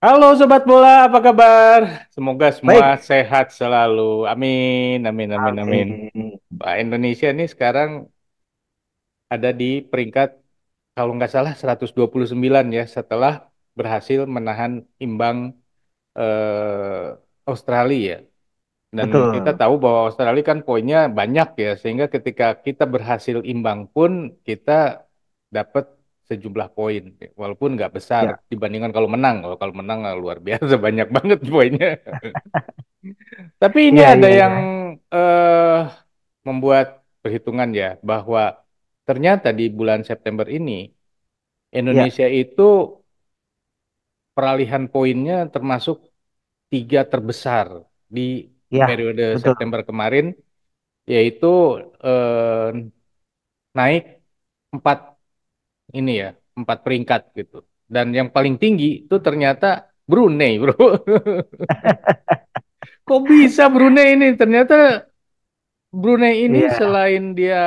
Halo Sobat Bola, apa kabar? Semoga semua Baik, sehat selalu. Amin, amin, amin, amin. amin. Indonesia ini sekarang ada di peringkat kalau nggak salah 129 ya setelah berhasil menahan imbang Australia ya. Dan kita Betul. tahu bahwa Australia kan poinnya banyak ya, sehingga ketika kita berhasil imbang pun kita dapat sejumlah poin, walaupun nggak besar Ya, dibandingkan kalau menang. Kalau menang luar biasa banyak banget poinnya. Tapi ini iya, ada iya, yang iya. eh, membuat perhitungan ya, bahwa ternyata di bulan September ini Ya, Indonesia itu peralihan poinnya termasuk tiga terbesar di ya, periode betul. September kemarin, yaitu eh, naik empat ini ya, empat peringkat gitu. Dan yang paling tinggi itu ternyata Brunei, bro. Kok bisa Brunei ini? Ternyata Brunei ini Iya, selain dia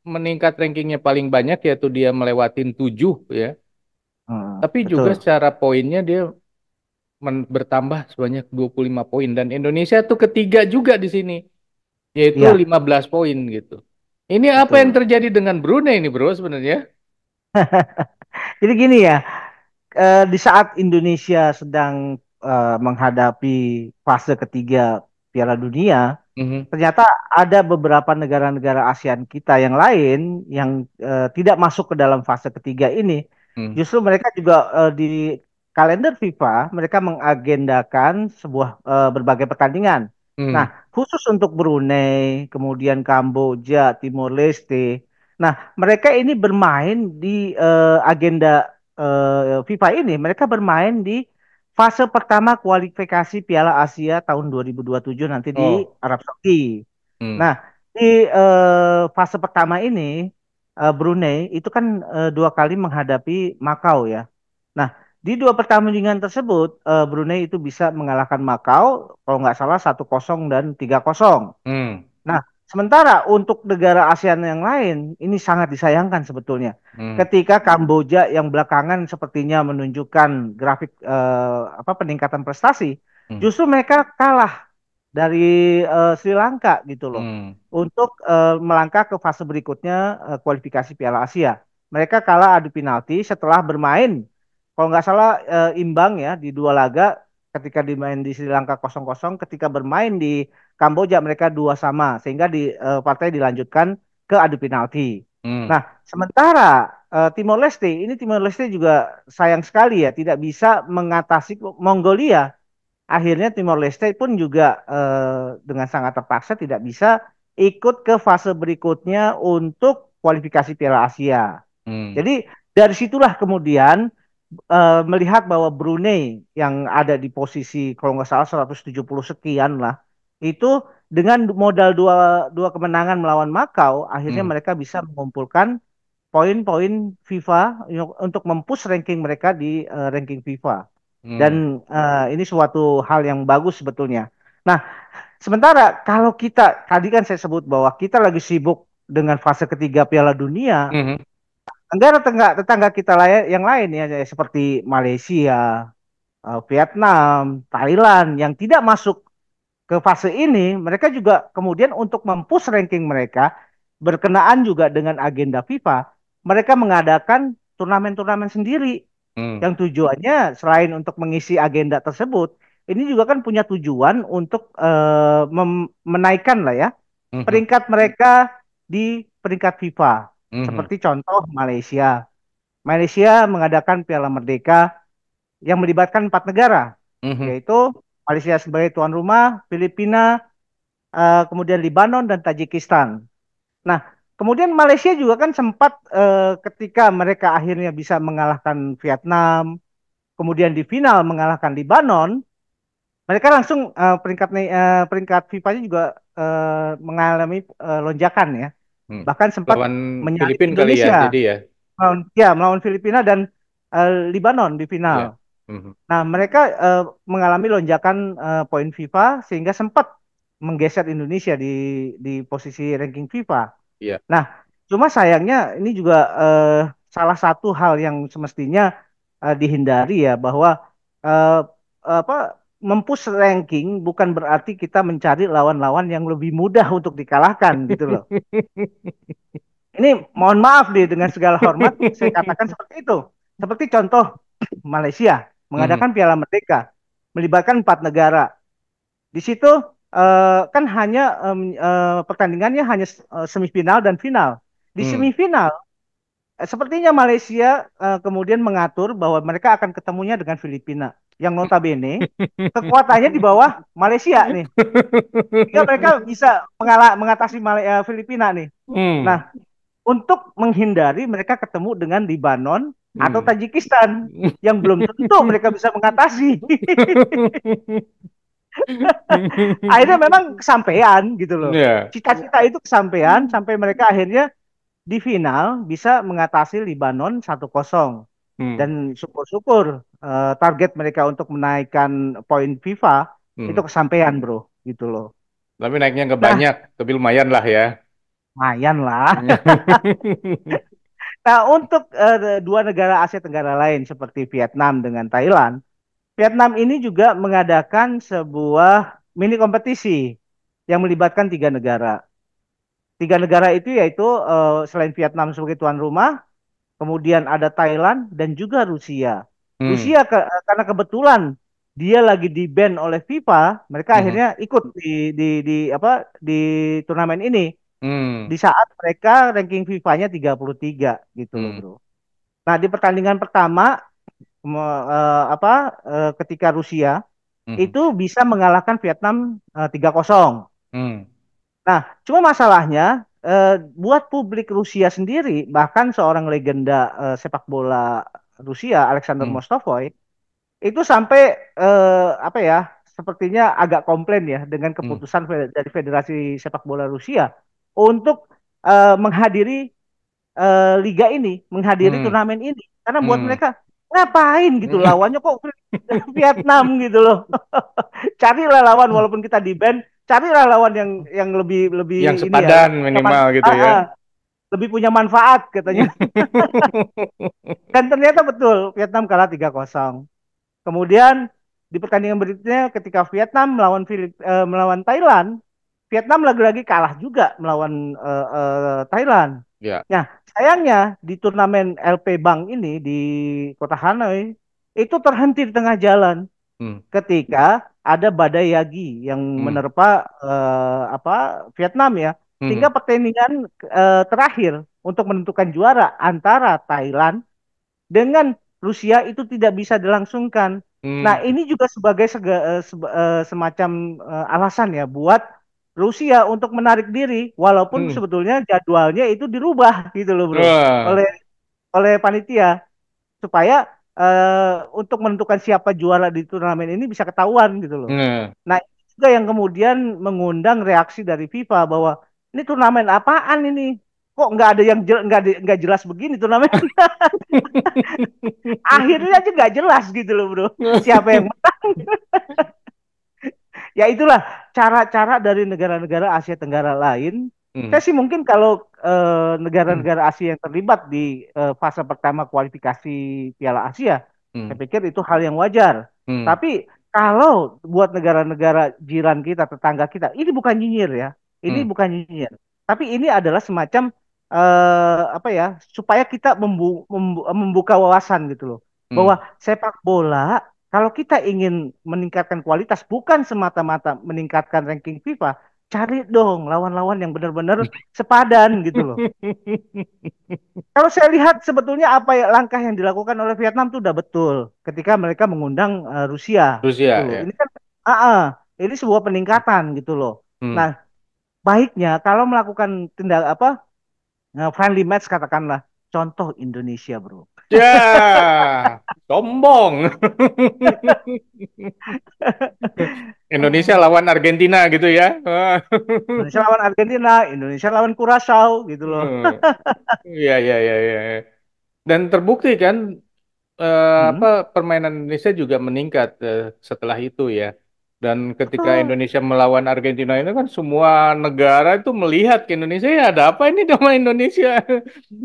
meningkat rankingnya paling banyak, yaitu dia melewatin 7 ya. Tapi juga betul. secara poinnya dia bertambah sebanyak 25 poin. Dan Indonesia tuh ketiga juga di sini, yaitu Iya, 15 poin gitu. Ini apa yang betul. terjadi dengan Brunei ini bro sebenarnya? Jadi gini ya, di saat Indonesia sedang menghadapi fase ketiga Piala Dunia, Mhm, ternyata ada beberapa negara-negara ASEAN kita yang lain yang tidak masuk ke dalam fase ketiga ini. mhm, Justru mereka juga di kalender FIFA mereka mengagendakan sebuah berbagai pertandingan. Nah, mhm. khusus untuk Brunei, kemudian Kamboja, Timor Leste. Nah, mereka ini bermain di agenda FIFA ini. Mereka bermain di fase pertama kualifikasi Piala Asia tahun 2027 nanti di Oh, Arab Saudi. hmm. Nah, di fase pertama ini Brunei itu kan dua kali menghadapi Makau ya. Nah, di dua pertandingan tersebut Brunei itu bisa mengalahkan Makau kalau nggak salah 1-0 dan 3-0. Hmm, Nah, sementara untuk negara ASEAN yang lain, ini sangat disayangkan sebetulnya. hmm, Ketika Kamboja yang belakangan sepertinya menunjukkan grafik apa peningkatan prestasi, hmm, justru mereka kalah dari Sri Lanka gitu loh hmm, untuk melangkah ke fase berikutnya kualifikasi Piala Asia. Mereka kalah adu penalti setelah bermain kalau nggak salah imbang ya di dua laga ketika dimain di Sri Lanka 0-0, ketika bermain di Kamboja mereka dua sama sehingga di partai dilanjutkan ke adu penalti. hmm, Nah, sementara Timor Leste ini Timor Leste juga sayang sekali ya tidak bisa mengatasi Mongolia. Akhirnya Timor Leste pun juga dengan sangat terpaksa tidak bisa ikut ke fase berikutnya untuk kualifikasi Piala Asia. hmm, Jadi dari situlah kemudian melihat bahwa Brunei yang ada di posisi kalau nggak salah 170 sekian lah, itu dengan modal dua, dua kemenangan melawan Makau, akhirnya hmm, mereka bisa mengumpulkan poin-poin FIFA untuk mempush ranking mereka di ranking FIFA. hmm, Dan ini suatu hal yang bagus sebetulnya. Nah, sementara kalau kita, tadi kan saya sebut bahwa kita lagi sibuk dengan fase ketiga Piala Dunia, hmm, negara tetangga kita yang lain ya, seperti Malaysia, Vietnam, Thailand yang tidak masuk ke fase ini, mereka juga kemudian untuk mempush ranking mereka berkenaan juga dengan agenda FIFA, mereka mengadakan turnamen-turnamen sendiri hmm, yang tujuannya selain untuk mengisi agenda tersebut, ini juga kan punya tujuan untuk menaikkan lah ya hmm, peringkat mereka di peringkat FIFA. hmm, Seperti contoh Malaysia. Malaysia mengadakan Piala Merdeka yang melibatkan 4 negara, hmm, yaitu Malaysia sebagai tuan rumah, Filipina, kemudian Lebanon dan Tajikistan. Nah, kemudian Malaysia juga kan sempat ketika mereka akhirnya bisa mengalahkan Vietnam, kemudian di final mengalahkan Lebanon, mereka langsung peringkat FIFA-nya juga mengalami lonjakan ya. hmm. Bahkan sempat Lawan menyalip Filipina kali ya, Indonesia jadi ya, melawan Filipina dan Lebanon di ya, final. hmm, Nah, mereka mengalami lonjakan poin FIFA sehingga sempat menggeser Indonesia di posisi ranking FIFA. ya, Nah, cuma sayangnya ini juga salah satu hal yang semestinya dihindari ya bahwa apa mempush ranking bukan berarti kita mencari lawan-lawan yang lebih mudah untuk dikalahkan gitu loh. Ini mohon maaf nih dengan segala hormat saya katakan seperti itu. Seperti contoh Malaysia Hmm, mengadakan Piala Merdeka melibatkan 4 negara. Di situ kan hanya pertandingannya hanya semifinal dan final. Di hmm. semifinal sepertinya Malaysia kemudian mengatur bahwa mereka akan ketemunya dengan Filipina yang notabene kekuatannya di bawah Malaysia nih. Sehingga mereka bisa mengatasi Filipina nih. Hmm. Nah, untuk menghindari mereka ketemu dengan Libanon atau Tajikistan yang belum tentu mereka bisa mengatasi. Akhirnya memang kesampaian gitu loh. Ya. Cita-cita itu kesampaian sampai mereka akhirnya di final bisa mengatasi Libanon 1-0. Hmm. Dan syukur-syukur target mereka untuk menaikkan poin FIFA itu Hmm. kesampaian, Bro, gitu loh. Tapi naiknya nggak Nah, banyak, tapi lumayan lah ya. lumayan lah. Nah, untuk dua negara Asia Tenggara lain seperti Vietnam dengan Thailand, Vietnam ini juga mengadakan sebuah mini kompetisi yang melibatkan 3 negara. 3 negara itu yaitu selain Vietnam sebagai tuan rumah, kemudian ada Thailand dan juga Rusia. Hmm. Rusia karena kebetulan dia lagi di ban oleh FIFA, mereka Hmm. akhirnya ikut di apa di turnamen ini Hmm. di saat mereka ranking FIFA-nya 33 gitu loh, Hmm. Bro. Nah, di pertandingan pertama ketika Rusia Hmm. itu bisa mengalahkan Vietnam 3-0. Hmm. Nah, cuma masalahnya buat publik Rusia sendiri, bahkan seorang legenda sepak bola Rusia, Alexander Hmm. Mostovoy, itu sampai apa ya, sepertinya agak komplain ya dengan Hmm. keputusan dari Federasi Sepak Bola Rusia untuk menghadiri liga ini, menghadiri Hmm. turnamen ini. Karena buat Hmm. mereka ngapain gitu Hmm. lawannya kok Vietnam gitu loh. Carilah lawan walaupun kita di band, carilah lawan yang lebih lebih Yang ini ya, sepadan lebih punya minimal gitu ya. lebih punya manfaat katanya. Dan ternyata betul Vietnam kalah 3-0. Kemudian di pertandingan berikutnya ketika Vietnam melawan Thailand, Vietnam lagi-lagi kalah juga melawan Thailand. Ya. Nah, sayangnya di turnamen LP Bank ini di kota Hanoi itu terhenti di tengah jalan Hmm. ketika ada badai Yagi yang Hmm. menerpa Vietnam ya. Hmm. Sehingga pertandingan terakhir untuk menentukan juara antara Thailand dengan Rusia itu tidak bisa dilangsungkan. Nah, Hmm. ini juga sebagai semacam alasan ya buat Rusia untuk menarik diri, walaupun Hmm. sebetulnya jadwalnya itu dirubah gitu loh, Bro, Wah. oleh oleh panitia supaya untuk menentukan siapa juara di turnamen ini bisa ketahuan gitu loh. Nah. Nah, ini juga yang kemudian mengundang reaksi dari FIFA bahwa ini turnamen apaan ini? Kok nggak ada yang nggak jelas begini turnamen? Akhirnya aja nggak jelas gitu loh, Bro. Siapa yang ya itulah cara-cara dari negara-negara Asia Tenggara lain. Hmm. Saya sih mungkin kalau Hmm. negara-negara Asia yang terlibat di fase pertama kualifikasi Piala Asia, saya Hmm. pikir itu hal yang wajar. Hmm. Tapi kalau buat negara-negara jiran kita, tetangga kita, ini bukan nyinyir ya. Ini Hmm. bukan nyinyir. Tapi ini adalah semacam apa ya, supaya kita membuka wawasan gitu loh. Hmm. Bahwa sepak bola kalau kita ingin meningkatkan kualitas, bukan semata-mata meningkatkan ranking FIFA, cari dong lawan-lawan yang benar-benar sepadan gitu loh. Kalau saya lihat sebetulnya apa ya langkah yang dilakukan oleh Vietnam itu udah betul ketika mereka mengundang Rusia gitu Rusia loh. ya. Ini kan ah, ah, ini sebuah peningkatan gitu loh. Hmm. Nah, baiknya kalau melakukan tindak apa friendly match katakanlah contoh Indonesia, Bro. Ya, sombong. Indonesia lawan Argentina gitu ya. Indonesia lawan Argentina, Indonesia lawan Kurasau gitu loh. Iya, iya, iya, iya. Dan terbukti kan Hmm, apa permainan Indonesia juga meningkat setelah itu ya. Dan ketika betul. Indonesia melawan Argentina ini kan semua negara itu melihat ke Indonesia ya ada apa ini sama Indonesia.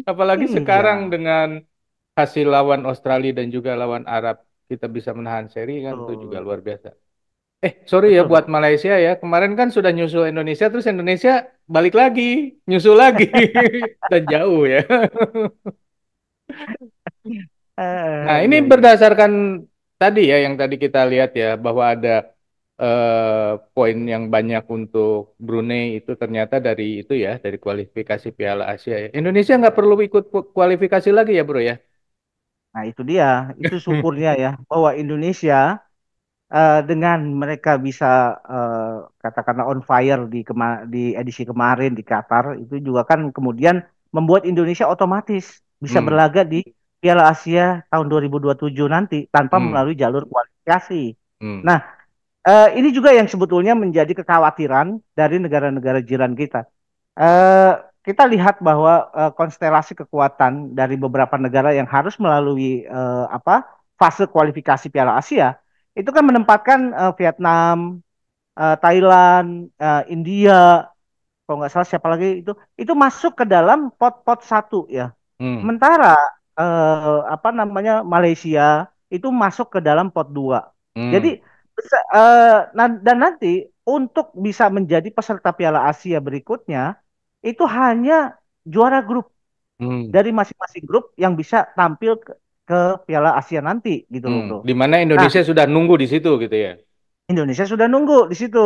Apalagi sekarang Iya. dengan hasil lawan Australia dan juga lawan Arab. kita bisa menahan seri kan itu juga betul, luar biasa. Sorry ya betul, buat betul. Malaysia ya. Kemarin kan sudah nyusul Indonesia, terus Indonesia balik lagi, nyusul lagi. Dan jauh ya. Nah, ini Iya, iya. berdasarkan tadi ya, yang tadi kita lihat ya, bahwa ada poin yang banyak untuk Brunei itu ternyata dari itu ya, dari kualifikasi Piala Asia ya. Indonesia nggak perlu ikut kualifikasi lagi ya, bro ya? Nah, itu dia. Itu syukurnya ya bahwa Indonesia dengan mereka bisa katakanlah on fire di edisi kemarin di Qatar itu juga kan kemudian membuat Indonesia otomatis bisa Hmm, berlaga di Piala Asia tahun 2027 nanti tanpa hmm, melalui jalur kualifikasi. hmm, Nah, ini juga yang sebetulnya menjadi kekhawatiran dari negara-negara jiran kita. Eh, kita lihat bahwa konstelasi kekuatan dari beberapa negara yang harus melalui fase kualifikasi Piala Asia itu kan menempatkan Vietnam, Thailand, India, kalau nggak salah siapa lagi itu masuk ke dalam pot-pot satu ya. hmm, Sementara Malaysia itu masuk ke dalam pot dua. hmm, Jadi dan nanti untuk bisa menjadi peserta Piala Asia berikutnya itu hanya juara grup hmm, dari masing-masing grup yang bisa tampil ke Piala Asia nanti gitu loh hmm. bro. Di mana Nah, Indonesia sudah nunggu di situ gitu ya? Indonesia sudah nunggu di situ.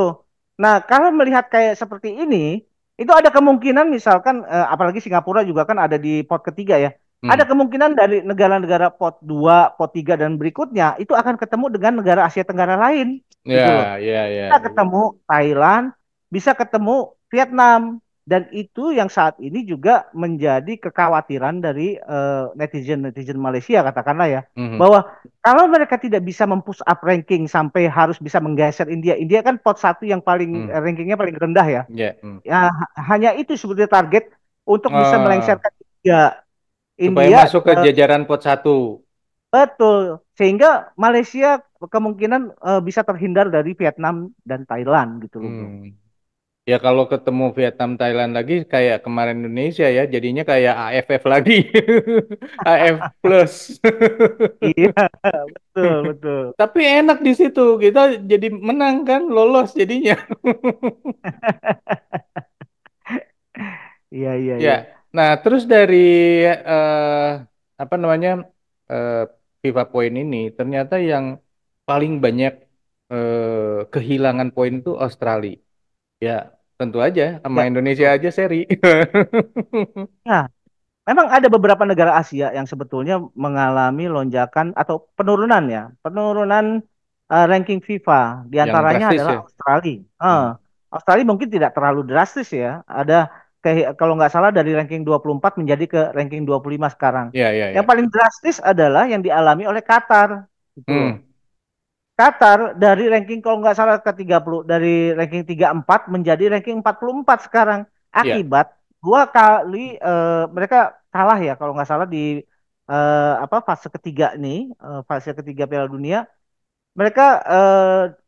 Nah, kalau melihat kayak seperti ini, itu ada kemungkinan misalkan apalagi Singapura juga kan ada di pot ketiga ya. Hmm. Ada kemungkinan dari negara-negara pot 2, pot 3 dan berikutnya itu akan ketemu dengan negara Asia Tenggara lain gitu loh. Ya, ya, Bisa ya. ketemu Thailand, bisa ketemu Vietnam dan itu yang saat ini juga menjadi kekhawatiran dari netizen-netizen Malaysia katakanlah ya Hmm, bahwa kalau mereka tidak bisa mempush up ranking sampai harus bisa menggeser India, India kan pot satu yang paling hmm, rankingnya paling rendah ya. ya, hmm. Ya hanya itu sebetulnya target untuk bisa Eh, melengsarkan India. supaya India masuk ke jajaran pot satu. betul sehingga Malaysia kemungkinan bisa terhindar dari Vietnam dan Thailand gitu loh bro. Hmm. Ya kalau ketemu Vietnam, Thailand lagi kayak kemarin Indonesia ya, jadinya kayak AFF lagi. AF plus. Iya betul betul. Tapi enak di situ, kita jadi menang kan, lolos jadinya. Iya iya Ya, iya. nah terus dari eh, apa namanya eh, FIFA Point ini, ternyata yang paling banyak kehilangan poin itu Australia. Ya, tentu aja sama Ya Indonesia betul. aja seri. Ya, memang ada beberapa negara Asia yang sebetulnya mengalami lonjakan atau penurunan ya, penurunan ranking FIFA. Di Yang antaranya drastis adalah ya. Australia. Hmm. Australia mungkin tidak terlalu drastis ya. Ada kalau nggak salah dari ranking 24 menjadi ke ranking 25 sekarang. Ya, ya, Yang ya. paling drastis adalah yang dialami oleh Qatar, gitu loh. Hmm. Qatar dari ranking kalau nggak salah ke 30 dari ranking 34 menjadi ranking 44 sekarang Ya. akibat dua kali mereka kalah ya kalau nggak salah di fase ketiga nih fase ketiga Piala Dunia mereka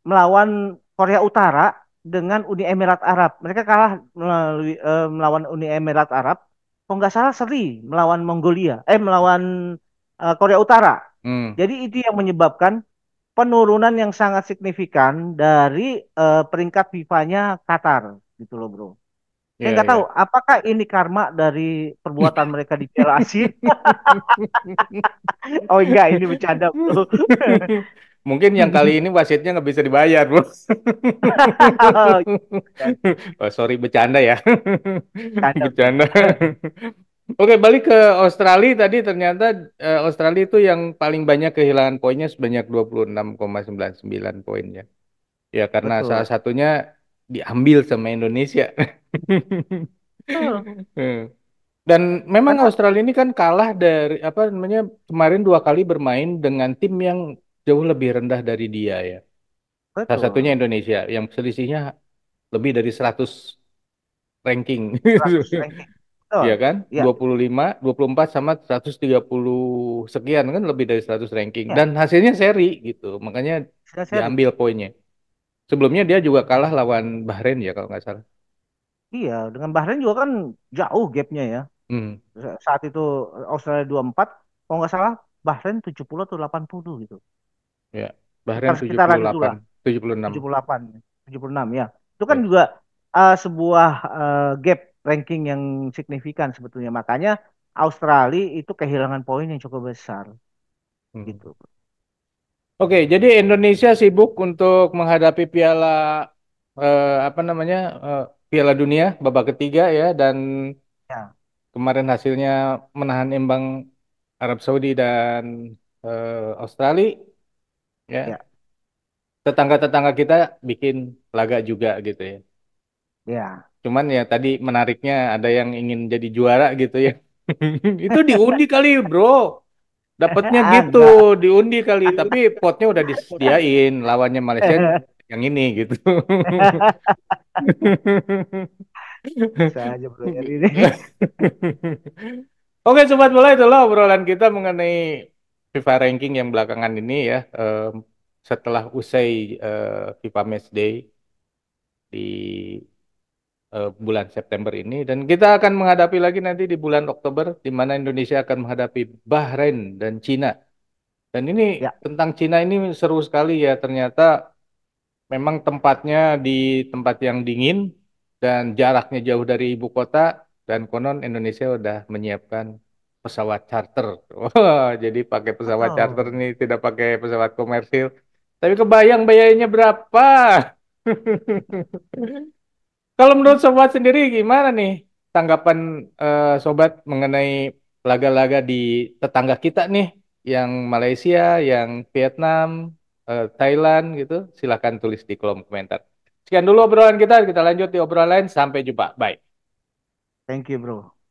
melawan Korea Utara dengan Uni Emirat Arab mereka kalah melawan Uni Emirat Arab kalau nggak salah seri melawan melawan Korea Utara Hmm. jadi itu yang menyebabkan penurunan yang sangat signifikan dari peringkat FIFA-nya Qatar gitu loh bro. Saya Ya, nggak tahu ya. apakah ini karma dari perbuatan mereka di Piala Asia. Oh enggak, ini bercanda bro. Mungkin yang kali ini wasitnya nggak bisa dibayar, bro. Oh, sorry, bercanda ya. Bercanda bro. Bercanda. Oke, balik ke Australia tadi ternyata Australia itu yang paling banyak kehilangan poinnya sebanyak 26,99 poin ya. Ya karena salah Betul. satunya diambil sama Indonesia. Betul. Dan memang Karena Australia ini kan kalah dari apa namanya kemarin dua kali bermain dengan tim yang jauh lebih rendah dari dia ya. Salah satunya betul. Indonesia yang selisihnya lebih dari 100 ranking. 100 ranking. Betul. Iya kan? Ya, 25, 24 sama 130 sekian kan lebih dari 100 ranking. ya. Dan hasilnya seri gitu. Makanya Sudah seri. diambil poinnya. Sebelumnya dia juga kalah lawan Bahrain ya kalau nggak salah. Iya, dengan Bahrain juga kan jauh gapnya ya. Hmm. Saat itu Australia 24, kalau nggak salah Bahrain 70 atau 80 gitu. Ya. Bahrain Sekitar sekitaran 78, itulah, 76. 78, 76 ya. Itu kan Ya. juga sebuah gap ranking yang signifikan sebetulnya. Makanya Australia itu kehilangan poin yang cukup besar Hmm. gitu. Oke, jadi Indonesia sibuk untuk menghadapi Piala apa namanya Piala Dunia babak ketiga ya, dan Ya, kemarin hasilnya menahan imbang Arab Saudi dan Australia ya. ya, Tetangga-tetangga kita bikin laga juga gitu ya. ya. Cuman ya tadi menariknya ada yang ingin jadi juara gitu ya. Itu diundi kali, bro. Dapatnya gitu, Enggak. diundi kali. Tapi potnya udah disediain. Lawannya Malaysia yang ini gitu. Bisa aja bro ya ini. Oke, sobat bola, itulah obrolan kita mengenai FIFA ranking yang belakangan ini ya. Setelah usai FIFA Match Day di bulan September ini, dan kita akan menghadapi lagi nanti di bulan Oktober di mana Indonesia akan menghadapi Bahrain dan Cina. Dan ini Ya, tentang Cina ini seru sekali ya, ternyata memang tempatnya di tempat yang dingin dan jaraknya jauh dari ibu kota, dan konon Indonesia udah menyiapkan pesawat charter. Wah, jadi pakai pesawat charter oh. ini tidak pakai pesawat komersil. Tapi kebayang biayanya berapa? Kalau menurut Sobat sendiri gimana nih tanggapan Sobat mengenai laga-laga di tetangga kita nih, yang Malaysia, yang Vietnam, Thailand gitu? Silahkan tulis di kolom komentar. Sekian dulu obrolan kita, kita lanjut di obrolan lain. Sampai jumpa. Bye. Thank you bro.